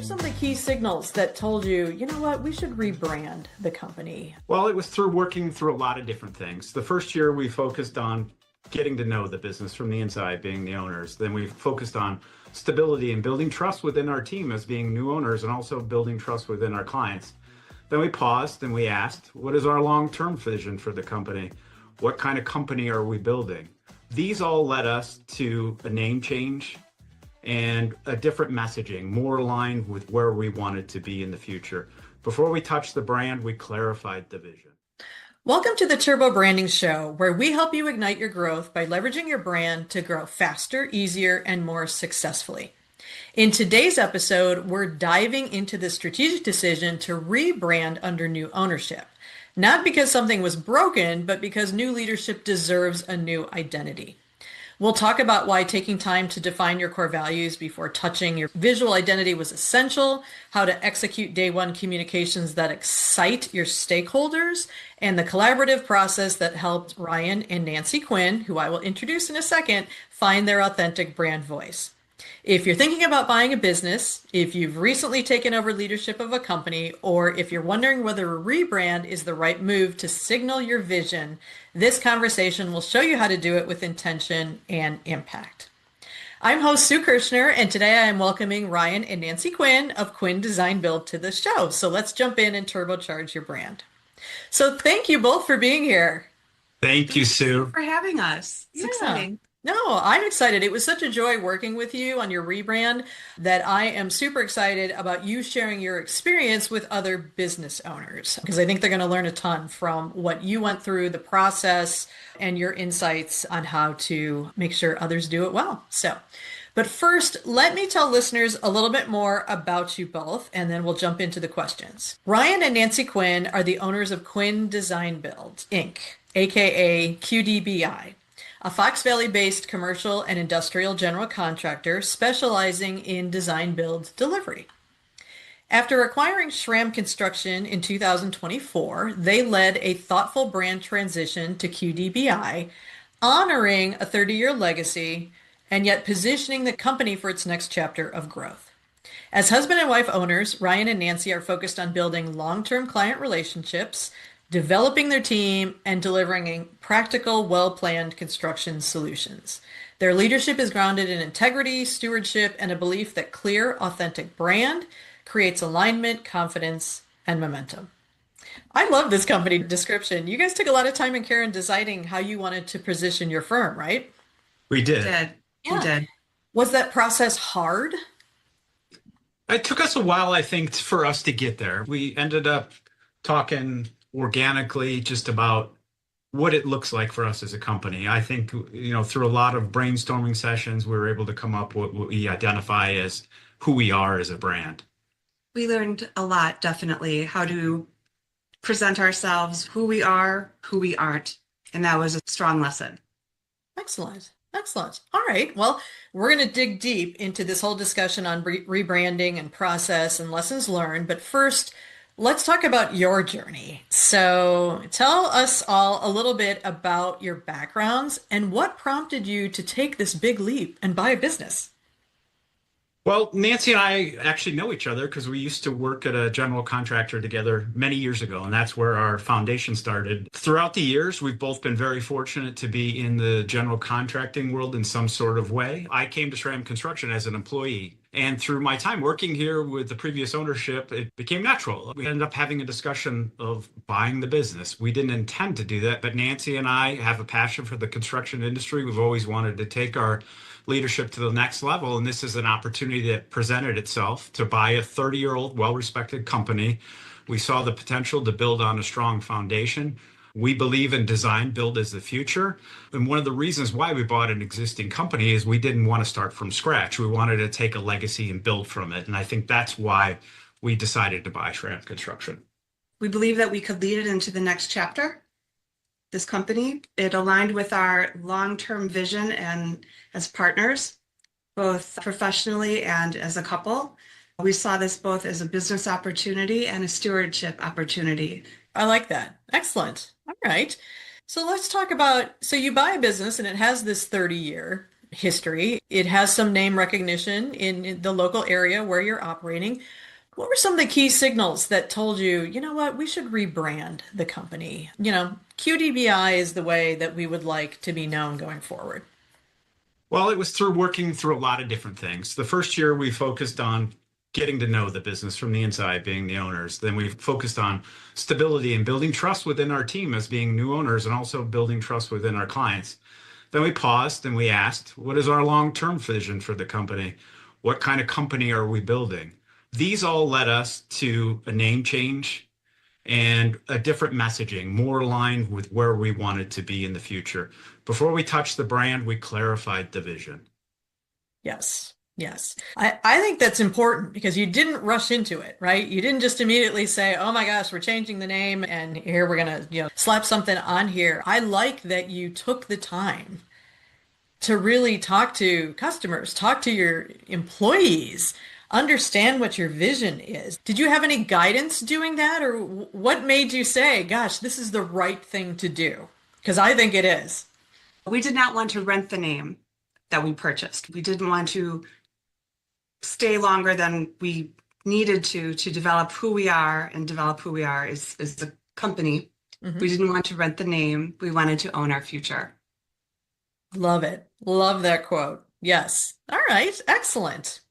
some of the key signals that told you, you know what, we should rebrand the company? Well, it was through working through a lot of different things. The first year we focused on getting to know the business from the inside, being the owners. Then we focused on stability and building trust within our team as being new owners, and also building trust within our clients. Then we paused and we asked, what is our long-term vision for the company? What kind of company are we building? These all led us to a name change and a different messaging, more aligned with where we wanted to be in the future. Before we touched the brand, we clarified the vision. Welcome to the Turbo Branding Show, where we help you ignite your growth by leveraging your brand to grow faster, easier, and more successfully. In today's episode, we're diving into the strategic decision to rebrand under new ownership. Not because something was broken, but because new leadership deserves a new identity. We'll talk about why taking time to define your core values before touching your visual identity was essential, how to execute day one communications that excite your stakeholders, and the collaborative process that helped Ryan and Nancy Quinn, who I will introduce in a second, find their authentic brand voice. If you're thinking about buying a business, if you've recently taken over leadership of a company, or if you're wondering whether a rebrand is the right move to signal your vision, this conversation will show you how to do it with intention and impact. I'm host Sue Kirshner, and today I am welcoming Ryan and Nancy Quinn of Quinn Design-Build to the show. So let's jump in and turbocharge your brand. So thank you both for being here. Thank you, Sue. For having us. It's exciting. No, I'm excited. It was such a joy working with you on your rebrand that I am super excited about you sharing your experience with other business owners, because I think they're going to learn a ton from what you went through, the process, and your insights on how to make sure others do it well. But first, let me tell listeners a little bit more about you both, and then we'll jump into the questions. Ryan and Nancy Quinn are the owners of Quinn Design-Build Inc., aka QDBI. A Fox Valley-based commercial and industrial general contractor specializing in design-build delivery. After acquiring Schramm Construction in 2024, they led a thoughtful brand transition to QDBI, honoring a 30-year legacy and yet positioning the company for its next chapter of growth. As husband and wife owners, Ryan and Nancy are focused on building long-term client relationships, developing their team, and delivering practical, well-planned construction solutions. Their leadership is grounded in integrity, stewardship, and a belief that clear, authentic brand creates alignment, confidence, and momentum. I love this company description. You guys took a lot of time and care in deciding how you wanted to position your firm, right? We did. We did. Was that process hard? It took us a while, I think, for us to get there. We ended up talking organically just about what it looks like for us as a company. I think, through a lot of brainstorming sessions, we were able to come up with what we identify as who we are as a brand. We learned a lot, definitely, how to present ourselves, who we are, who we aren't. And that was a strong lesson. Excellent. Excellent. All right. Well, we're going to dig deep into this whole discussion on rebranding and process and lessons learned. But first, let's talk about your journey. So tell us all a little bit about your backgrounds and what prompted you to take this big leap and buy a business. Well, Nancy and I actually know each other because we used to work at a general contractor together many years ago, and that's where our foundation started. Throughout the years, we've both been very fortunate to be in the general contracting world in some sort of way. I came to Schramm Construction as an employee, and through my time working here with the previous ownership, it became natural. We ended up having a discussion of buying the business. We didn't intend to do that, but Nancy and I have a passion for the construction industry. We've always wanted to take our leadership to the next level, and this is an opportunity that presented itself to buy a 30-year-old well-respected company. We saw the potential to build on a strong foundation. We believe in design build as the future, and one of the reasons why we bought an existing company is we didn't want to start from scratch. We wanted to take a legacy and build from it, and I think that's why we decided to buy Schramm Construction. We believe that we could lead it into the next chapter. This company, it aligned with our long-term vision and as partners, both professionally and as a couple. We saw this both as a business opportunity and a stewardship opportunity. I like that. Excellent. All right. So let's talk about, so you buy a business and it has this 30-year history. It has some name recognition in the local area where you're operating. What were some of the key signals that told you, you know what, we should rebrand the company? QDBI is the way that we would like to be known going forward. Well, it was through working through a lot of different things. The first year we focused on getting to know the business from the inside, being the owners. Then we focused on stability and building trust within our team as being new owners and also building trust within our clients. Then we paused and we asked, what is our long-term vision for the company? What kind of company are we building? These all led us to a name change and a different messaging, more aligned with where we wanted to be in the future. Before we touched the brand, we clarified the vision. Yes. Yes. I think that's important because you didn't rush into it, right? You didn't just immediately say, oh my gosh, we're changing the name and here we're going to, slap something on here. I like that you took the time to really talk to customers, talk to your employees, understand what your vision is. Did you have any guidance doing that, or what made you say, gosh, this is the right thing to do? Because I think it is. We did not want to rent the name that we purchased. We didn't want to stay longer than we needed to develop who we are and develop who we are as a company. Mm-hmm. We didn't want to rent the name. We wanted to own our future. Love it. Love that quote. Yes. All right. Excellent.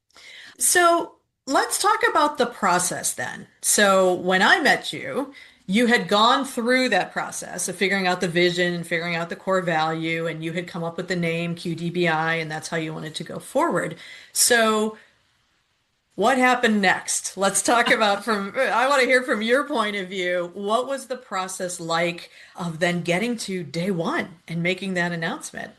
So let's talk about the process then. So when I met you, you had gone through that process of figuring out the vision and figuring out the core value, and you had come up with the name QDBI, and that's how you wanted to go forward. So what happened next? Let's talk about I want to hear from your point of view. What was the process like of then getting to day one and making that announcement?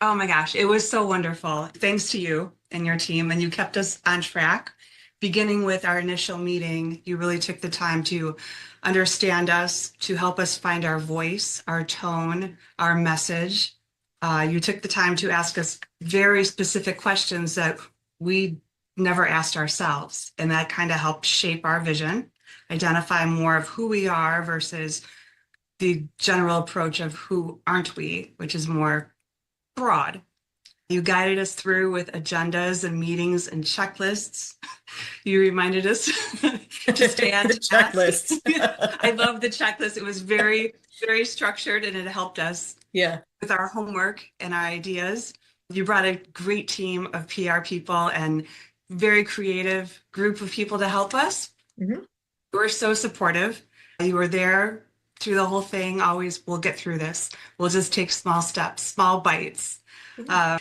Oh my gosh, it was so wonderful. Thanks to you and your team, and you kept us on track. Beginning with our initial meeting, you really took the time to understand us, to help us find our voice, our tone, our message. You took the time to ask us very specific questions that we never asked ourselves, and that kind of helped shape our vision, identify more of who we are versus the general approach of who aren't we, which is more broad. You guided us through with agendas and meetings and checklists. You reminded us to stay on checklists. I love the checklist. It was very, very structured, and it helped us with our homework and our ideas. You brought a great team of PR people and very creative group of people to help us. Mm-hmm. You were so supportive. You were there through the whole thing. Always, we'll get through this. We'll just take small steps, small bites.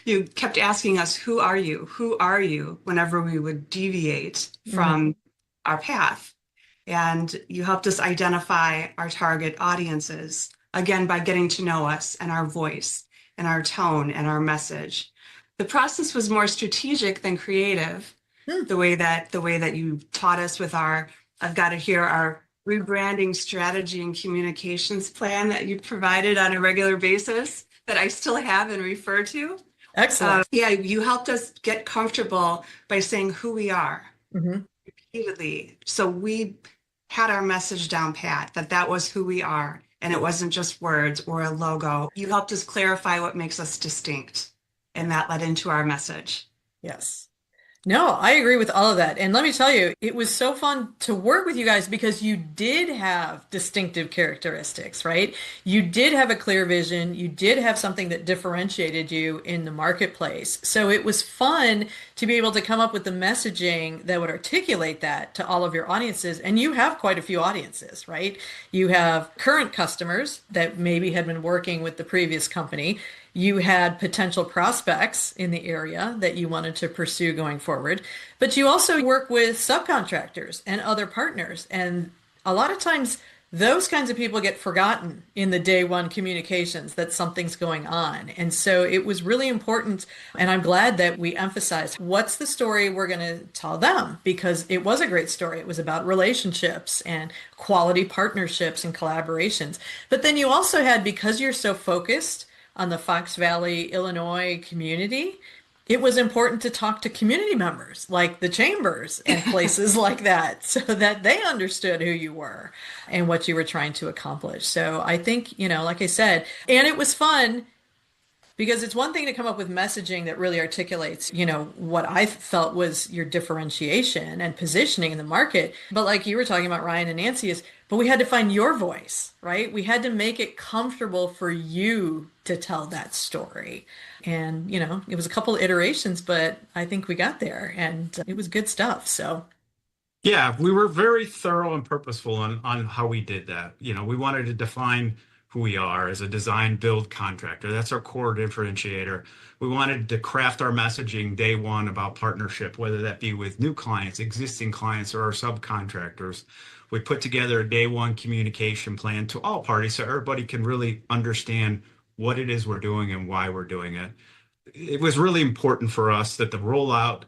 You kept asking us, who are you? Who are you? Whenever we would deviate from our path. And you helped us identify our target audiences, again, by getting to know us and our voice and our tone and our message. The process was more strategic than creative, the way that you taught us with I've got to hear our rebranding strategy and communications plan that you provided on a regular basis that I still have and refer to. Excellent. You helped us get comfortable by saying who we are repeatedly. So we had our message down pat, that was who we are. And it wasn't just words or a logo. You helped us clarify what makes us distinct. And that led into our message. Yes. No, I agree with all of that. And let me tell you, it was so fun to work with you guys because you did have distinctive characteristics, right? You did have a clear vision. You did have something that differentiated you in the marketplace. So it was fun to be able to come up with the messaging that would articulate that to all of your audiences. And you have quite a few audiences, right? You have current customers that maybe had been working with the previous company. You had potential prospects in the area that you wanted to pursue going forward, but you also work with subcontractors and other partners. And a lot of times those kinds of people get forgotten in the day one communications that something's going on. And so it was really important. And I'm glad that we emphasized what's the story we're going to tell them, because it was a great story. It was about relationships and quality partnerships and collaborations. But then you also had, because you're so focused on the Fox Valley, Illinois community, it was important to talk to community members like the chambers and places like that so that they understood who you were and what you were trying to accomplish. So I think, like I said, and it was fun Because it's one thing to come up with messaging that really articulates, what I felt was your differentiation and positioning in the market. But like you were talking about, Ryan and Nancy, but we had to find your voice, right? We had to make it comfortable for you to tell that story. And, it was a couple of iterations, but I think we got there and it was good stuff. So. Yeah, we were very thorough and purposeful on how we did that. We wanted to define who we are as a design build contractor. That's our core differentiator. We wanted to craft our messaging day one about partnership, whether that be with new clients, existing clients, or our subcontractors. We put together a day one communication plan to all parties so everybody can really understand what it is we're doing and why we're doing it. It was really important for us that the rollout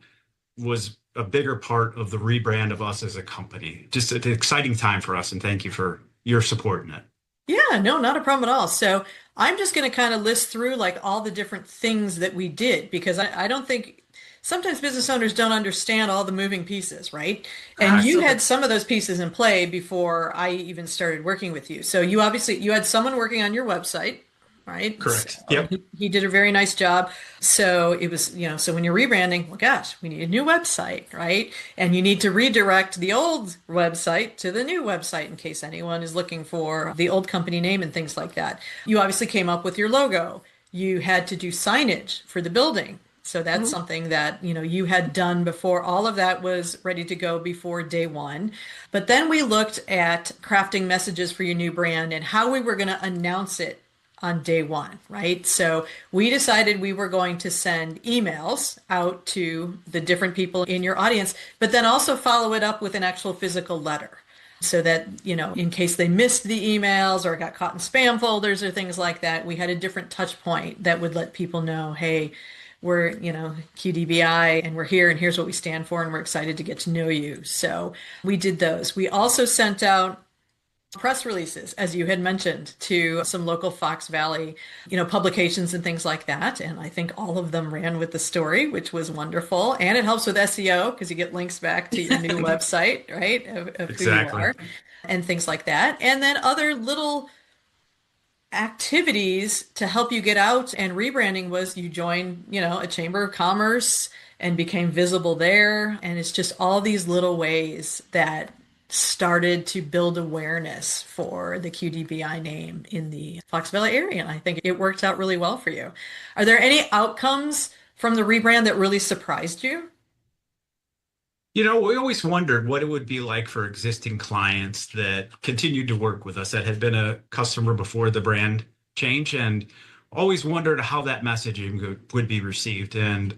was a bigger part of the rebrand of us as a company. Just an exciting time for us, and thank you for your support in it. Yeah, no, not a problem at all. So I'm just going to kind of list through like all the different things that we did because I don't think sometimes business owners don't understand all the moving pieces, right? And you had some of those pieces in play before I even started working with you. So you had someone working on your website, right? Correct. So Yep. he did a very nice job. So it was, so when you're rebranding, well, gosh, we need a new website, right? And you need to redirect the old website to the new website in case anyone is looking for the old company name and things like that. You obviously came up with your logo. You had to do signage for the building. So that's something that, you had done before. All of that was ready to go before day one. But then we looked at crafting messages for your new brand and how we were going to announce it on day one, right? So we decided we were going to send emails out to the different people in your audience, but then also follow it up with an actual physical letter so that, in case they missed the emails or got caught in spam folders or things like that, we had a different touch point that would let people know, hey, we're, QDBI and we're here and here's what we stand for and we're excited to get to know you. So we did those. We also sent out press releases, as you had mentioned, to some local Fox Valley, publications and things like that. And I think all of them ran with the story, which was wonderful. And it helps with SEO because you get links back to your new website, right, of who you are and things like that. And then other little activities to help you get out. And rebranding was you joined, a chamber of commerce and became visible there. And it's just all these little ways that started to build awareness for the QDBI name in the Fox Valley area. And I think it worked out really well for you. Are there any outcomes from the rebrand that really surprised you? We always wondered what it would be like for existing clients that continued to work with us that had been a customer before the brand change and always wondered how that messaging would be received. And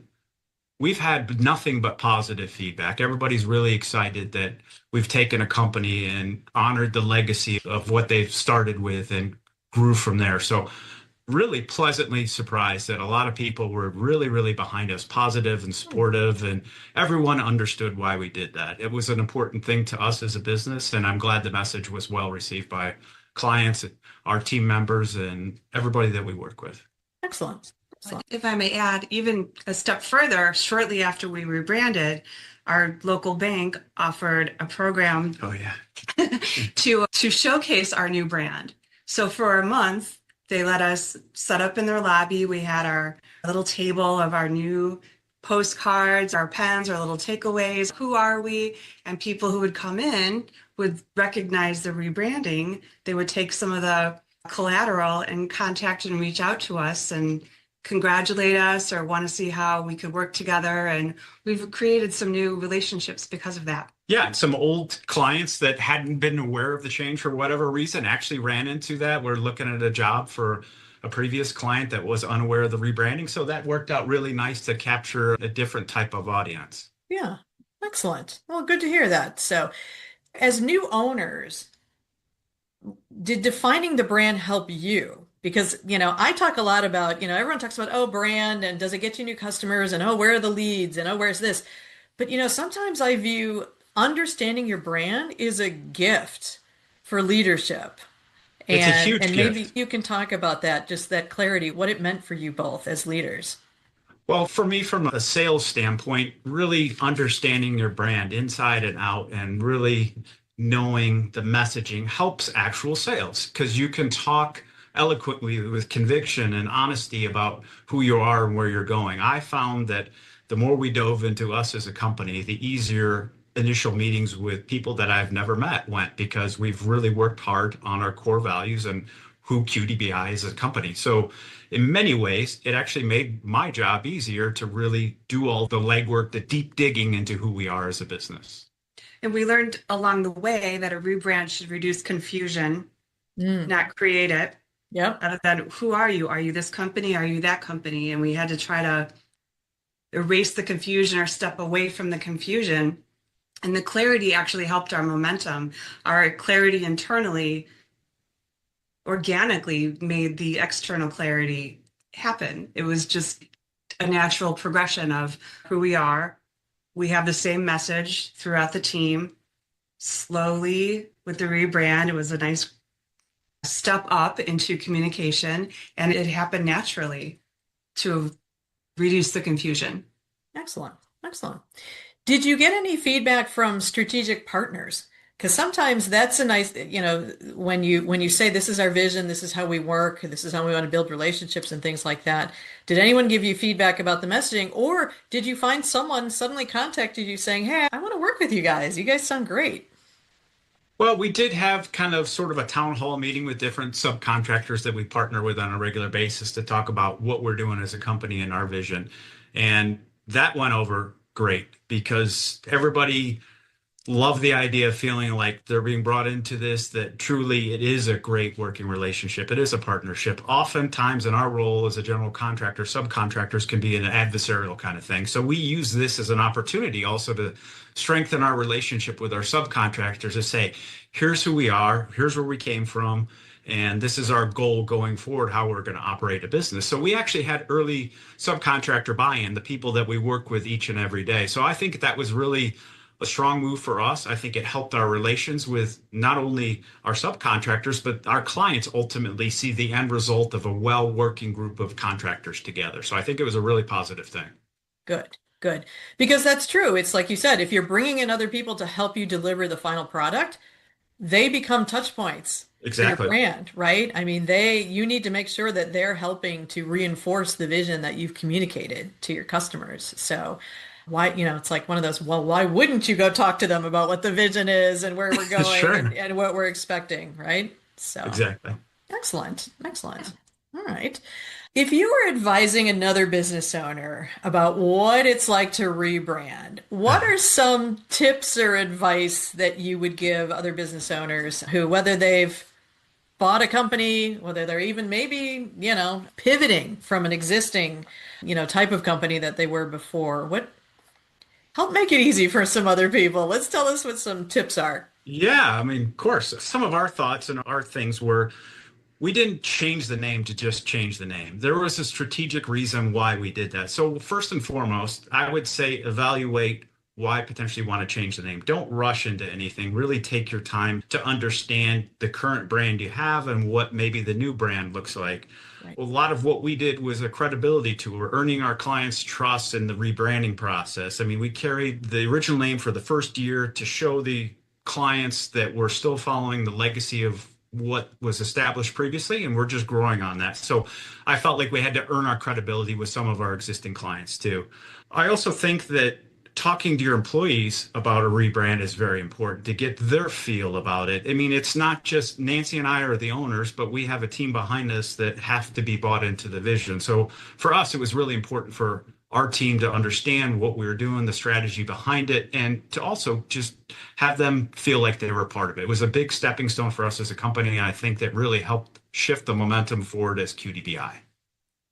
we've had nothing but positive feedback. Everybody's really excited that we've taken a company and honored the legacy of what they've started with and grew from there. So really pleasantly surprised that a lot of people were really, really behind us, positive and supportive, and everyone understood why we did that. It was an important thing to us as a business, and I'm glad the message was well received by clients, our team members, and everybody that we work with. Excellent. If I may add, even a step further, shortly after we rebranded, our local bank offered a program to showcase our new brand. So for a month, they let us set up in their lobby. We had our little table of our new postcards, our pens, our little takeaways. Who are we? And people who would come in would recognize the rebranding. They would take some of the collateral and contact and reach out to us and congratulate us or want to see how we could work together. And we've created some new relationships because of that. Yeah, some old clients that hadn't been aware of the change for whatever reason actually ran into that. We're looking at a job for a previous client that was unaware of the rebranding. So that worked out really nice to capture a different type of audience. Yeah, excellent. Well, good to hear that. So as new owners, did defining the brand help you? Because, I talk a lot about, everyone talks about, oh, brand and does it get you new customers and, oh, where are the leads and, oh, where's this? But, sometimes I view understanding your brand is a gift for leadership. It's a huge and gift. Maybe you can talk about that, just that clarity, what it meant for you both as leaders. Well, for me, from a sales standpoint, really understanding your brand inside and out and really knowing the messaging helps actual sales because you can talk eloquently with conviction and honesty about who you are and where you're going. I found that the more we dove into us as a company, the easier initial meetings with people that I've never met went because we've really worked hard on our core values and who QDBI is as a company. So in many ways, it actually made my job easier to really do all the legwork, the deep digging into who we are as a business. And we learned along the way that a rebrand should reduce confusion, Mm. not create it. Yep. Out of that, who are you? Are you this company? Are you that company? And we had to try to erase the confusion or step away from the confusion. And the clarity actually helped our momentum. Our clarity internally organically made the external clarity happen. It was just a natural progression of who we are. We have the same message throughout the team. Slowly with the rebrand, it was a nice step up into communication, and it happened naturally to reduce the confusion. Excellent. Excellent. Did you get any feedback from strategic partners? Because sometimes that's a nice, when you say this is our vision, this is how we work, this is how we want to build relationships and things like that. Did anyone give you feedback about the messaging, or did you find someone suddenly contacted you saying, "Hey, I want to work with you guys. You guys sound great." Well, we did have kind of sort of a town hall meeting with different subcontractors that we partner with on a regular basis to talk about what we're doing as a company and our vision. And that went over great because everybody love the idea of feeling like they're being brought into this, that truly it is a great working relationship. It is a partnership. Oftentimes in our role as a general contractor, subcontractors can be an adversarial kind of thing. So we use this as an opportunity also to strengthen our relationship with our subcontractors to say, here's who we are, here's where we came from, and this is our goal going forward, how we're going to operate a business. So we actually had early subcontractor buy-in, the people that we work with each and every day. So I think that was really a strong move for us. I think it helped our relations with not only our subcontractors, but our clients ultimately see the end result of a well-working group of contractors together. So I think it was a really positive thing. Good, good. Because that's true. It's like you said, if you're bringing in other people to help you deliver the final product, they become touch points for your Exactly. brand, right? I mean, you need to make sure that they're helping to reinforce the vision that you've communicated to your customers. So why, it's like one of those, well, why wouldn't you go talk to them about what the vision is and where we're going Sure. and what we're expecting, right? So Exactly. excellent, excellent. All right. If you were advising another business owner about what it's like to rebrand, what are some tips or advice that you would give other business owners who, whether they've bought a company, whether they're even maybe, pivoting from an existing, type of company that they were before? Help make it easy for some other people. Let's tell us what some tips are. Yeah, I mean, of course, some of our thoughts and our things were we didn't change the name to just change the name. There was a strategic reason why we did that. So first and foremost, I would say evaluate why potentially want to change the name. Don't rush into anything. Really take your time to understand the current brand you have and what maybe the new brand looks like. Right. A lot of what we did was a credibility tour, earning our clients' trust in the rebranding process. I mean, we carried the original name for the first year to show the clients that we're still following the legacy of what was established previously, and we're just growing on that. So I felt like we had to earn our credibility with some of our existing clients too. I also think that talking to your employees about a rebrand is very important to get their feel about it. I mean, it's not just Nancy and I are the owners, but we have a team behind us that have to be bought into the vision. So for us, it was really important for our team to understand what we were doing, the strategy behind it, and to also just have them feel like they were a part of it. It was a big stepping stone for us as a company, and I think that really helped shift the momentum forward as QDBI.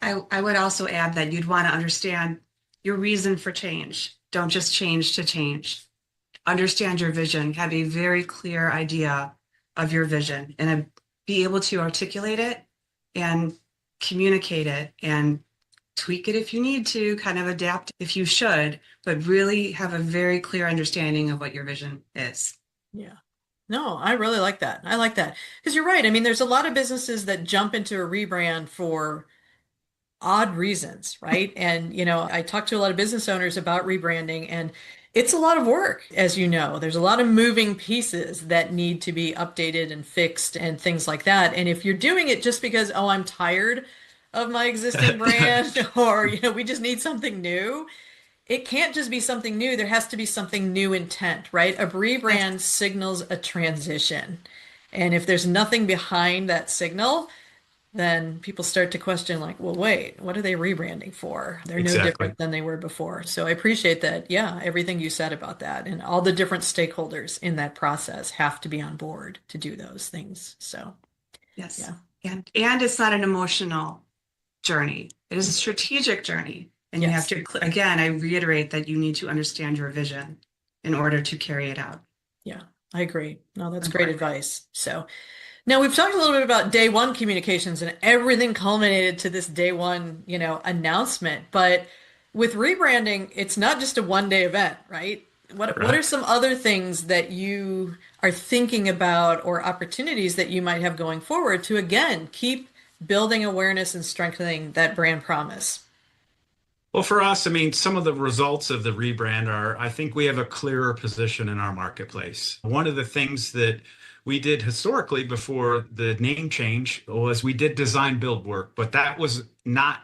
I would also add that you'd want to understand your reason for change. Don't just change to change. Understand your vision, have a very clear idea of your vision, and be able to articulate it and communicate it and tweak it if you need to, kind of adapt if you should, but really have a very clear understanding of what your vision is. Yeah. No, I really like that. I like that. Because you're right. I mean, there's a lot of businesses that jump into a rebrand for odd reasons, right? And, I talk to a lot of business owners about rebranding, and it's a lot of work, as you know. There's a lot of moving pieces that need to be updated and fixed and things like that. And if you're doing it just because, oh, I'm tired of my existing brand, or, we just need something new, it can't just be something new. There has to be something new intent, right? A Yes. rebrand signals a transition. And if there's nothing behind that signal, then people start to question, like, well, wait, what are they rebranding for? They're no Exactly. different than they were before. So I appreciate that. Yeah, everything you said about that, and all the different stakeholders in that process have to be on board to do those things. So, Yes. yeah. And it's not an emotional journey. It is a strategic journey. And you have Yes. to, again, I reiterate that you need to understand your vision in order to carry it out. Yeah, I agree. No, that's great Important. advice. So now we've talked a little bit about day one communications, and everything culminated to this day one, announcement. But with rebranding, it's not just a one day event, right? What are Correct. some other things that you are thinking about, or opportunities that you might have going forward to again keep building awareness and strengthening that brand promise? Well, for us, I mean, some of the results of the rebrand are, I think we have a clearer position in our marketplace. One of the things that we did historically before the name change was we did design build work, but that was not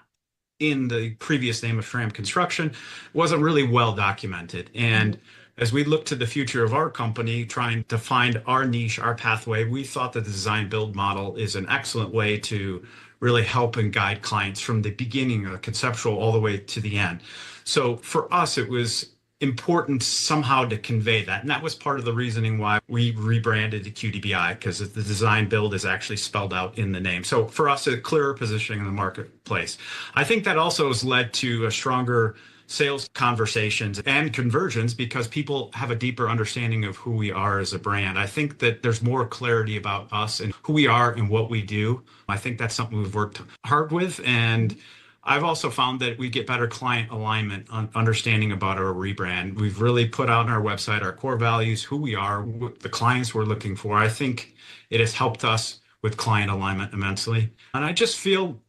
in the previous name of Schramm Construction, wasn't really well documented. And as we look to the future of our company, trying to find our niche, our pathway, we thought that the design build model is an excellent way to really help and guide clients from the beginning, conceptual, all the way to the end. So for us, it was important somehow to convey that. And that was part of the reasoning why we rebranded to QDBI, because the design build is actually spelled out in the name. So for us, a clearer positioning in the marketplace. I think that also has led to a stronger sales conversations and conversions because people have a deeper understanding of who we are as a brand. I think that there's more clarity about us and who we are and what we do. I think that's something we've worked hard with. And I've also found that we get better client alignment on understanding about our rebrand. We've really put out on our website our core values, who we are, what the clients we're looking for. I think it has helped us with client alignment immensely. And I just feel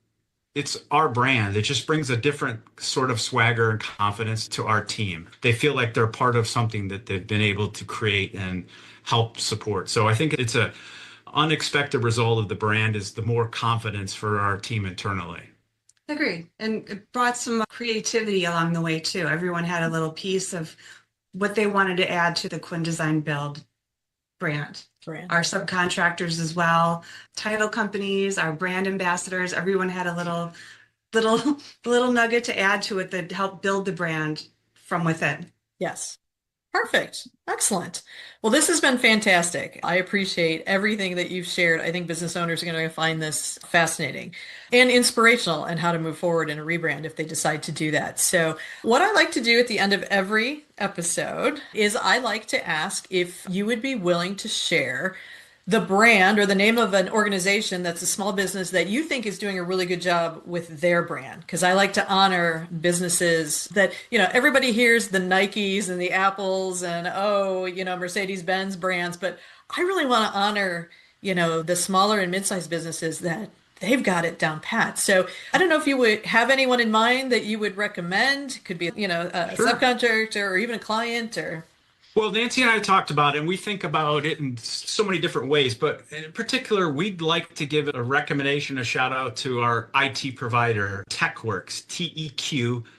it's our brand. It just brings a different sort of swagger and confidence to our team. They feel like they're part of something that they've been able to create and help support. So I think it's a unexpected result of the brand is the more confidence for our team internally. Agreed. And it brought some creativity along the way too. Everyone had a little piece of what they wanted to add to the Quinn Design-Build brand. Brand. Our subcontractors as well, title companies, our brand ambassadors, everyone had a little nugget to add to it that helped build the brand from within. Yes. Perfect. Excellent. Well, this has been fantastic. I appreciate everything that you've shared. I think business owners are going to find this fascinating and inspirational and how to move forward in a rebrand if they decide to do that. So, what I like to do at the end of every episode is I like to ask if you would be willing to share the brand or the name of an organization that's a small business that you think is doing a really good job with their brand. Because I like to honor businesses that, everybody hears the Nikes and the Apples and, oh, Mercedes-Benz brands, but I really want to honor, the smaller and mid-sized businesses that they've got it down pat. So I don't know if you would have anyone in mind that you would recommend. Could be, a Sure. subcontractor or even a client or. Well, Nancy and I talked about it, and we think about it in so many different ways, but in particular, we'd like to give a recommendation, a shout out to our IT provider, TechWorks,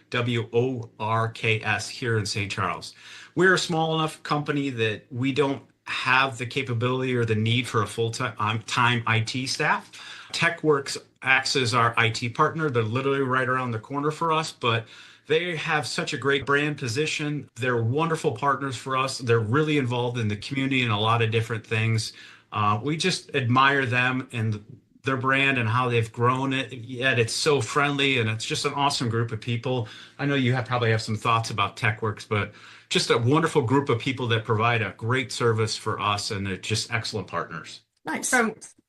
TEQWORKS, here in St. Charles. We're a small enough company that we don't have the capability or the need for a full-time IT staff. TechWorks acts as our IT partner. They're literally right around the corner for us, but they have such a great brand position. They're wonderful partners for us. They're really involved in the community and a lot of different things. We just admire them and their brand and how they've grown it. Yet it's so friendly and it's just an awesome group of people. I know you probably have some thoughts about TechWorks, but just a wonderful group of people that provide a great service for us and they're just excellent partners. Nice.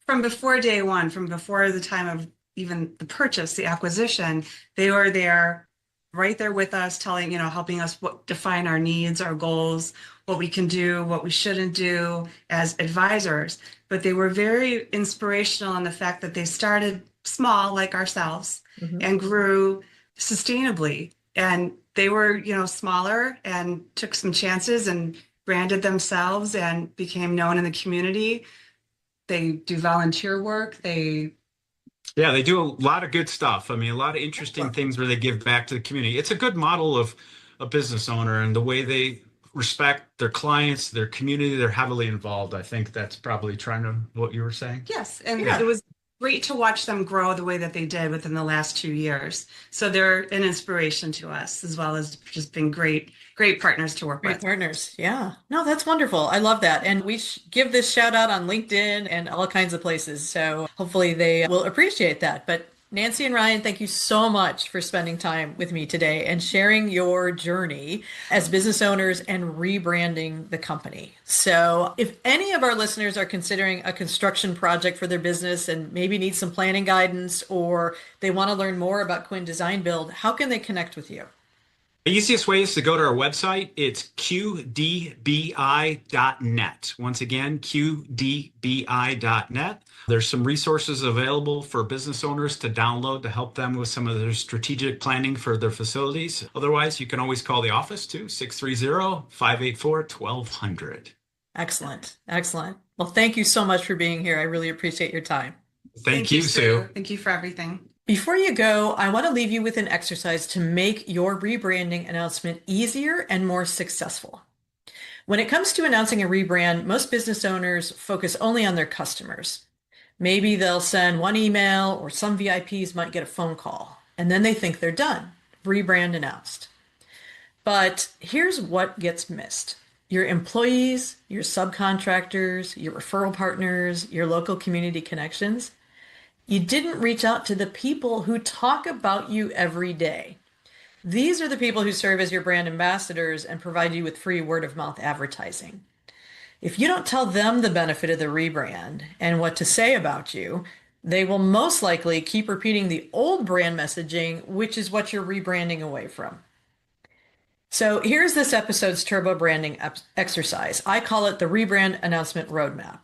From before day one, from before the time of even the purchase, the acquisition, they were there right there with us, helping us define our needs, our goals, what we can do, what we shouldn't do as advisors. But they were very inspirational in the fact that they started small like ourselves Mhm. and grew sustainably. And they were, smaller and took some chances and branded themselves and became known in the community. They do volunteer work. Yeah, they do a lot of good stuff. I mean, a lot of interesting things where they give back to the community. It's a good model of a business owner and the way they respect their clients, their community. They're heavily involved. I think that's probably trying to what you were saying. Yes, and Yeah. it was great to watch them grow the way that they did within the last 2 years. So they're an inspiration to us, as well as just being great partners to work Great with. partners. Yeah. No, that's wonderful. I love that. And we give this shout out on LinkedIn and all kinds of places. So hopefully they will appreciate that. But Nancy and Ryan, thank you so much for spending time with me today and sharing your journey as business owners and rebranding the company. So if any of our listeners are considering a construction project for their business and maybe need some planning guidance, or they want to learn more about Quinn Design Build, how can they connect with you? The easiest way is to go to our website. It's qdbi.net. Once again, qdbi.net. There's some resources available for business owners to download to help them with some of their strategic planning for their facilities. Otherwise, you can always call the office too, 630-584-1200. Excellent. Excellent. Well, thank you so much for being here. I really appreciate your time. Thank you, Sue. Thank you for everything. Before you go, I want to leave you with an exercise to make your rebranding announcement easier and more successful. When it comes to announcing a rebrand, most business owners focus only on their customers. Maybe they'll send one email, or some VIPs might get a phone call, and then they think they're done. Rebrand announced. But here's what gets missed. Your employees, your subcontractors, your referral partners, your local community connections. You didn't reach out to the people who talk about you every day. These are the people who serve as your brand ambassadors and provide you with free word-of-mouth advertising. If you don't tell them the benefit of the rebrand and what to say about you, they will most likely keep repeating the old brand messaging, which is what you're rebranding away from. So here's this episode's turbo branding exercise. I call it the Rebrand Announcement Roadmap.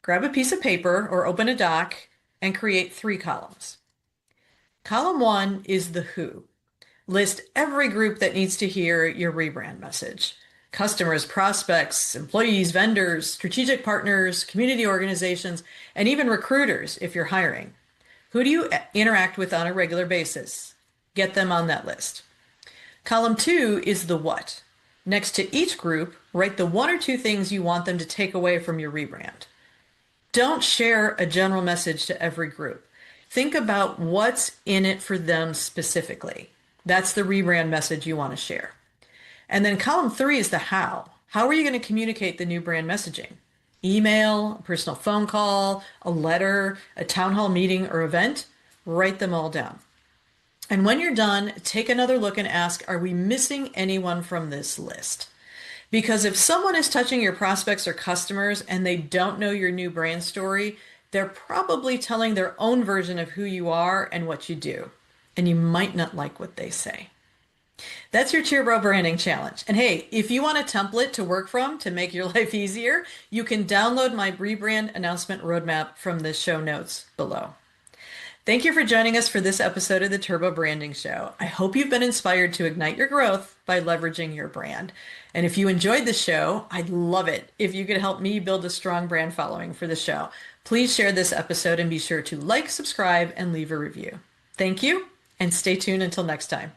Grab a piece of paper or open a doc and create 3 columns. Column 1 is the who. List every group that needs to hear your rebrand message. Customers, prospects, employees, vendors, strategic partners, community organizations, and even recruiters if you're hiring. Who do you interact with on a regular basis? Get them on that list. Column 2 is the what. Next to each group, write the 1 or 2 things you want them to take away from your rebrand. Don't share a general message to every group. Think about what's in it for them specifically. That's the rebrand message you want to share. And then column 3 is the how. How are you going to communicate the new brand messaging? Email, a personal phone call, a letter, a town hall meeting or event? Write them all down. And when you're done, take another look and ask, are we missing anyone from this list? Because if someone is touching your prospects or customers and they don't know your new brand story, they're probably telling their own version of who you are and what you do. And you might not like what they say. That's your Turbo Branding Challenge. And hey, if you want a template to work from to make your life easier, you can download my rebrand announcement roadmap from the show notes below. Thank you for joining us for this episode of the Turbo Branding Show. I hope you've been inspired to ignite your growth by leveraging your brand. And if you enjoyed the show, I'd love it if you could help me build a strong brand following for the show. Please share this episode and be sure to like, subscribe, and leave a review. Thank you, and stay tuned until next time.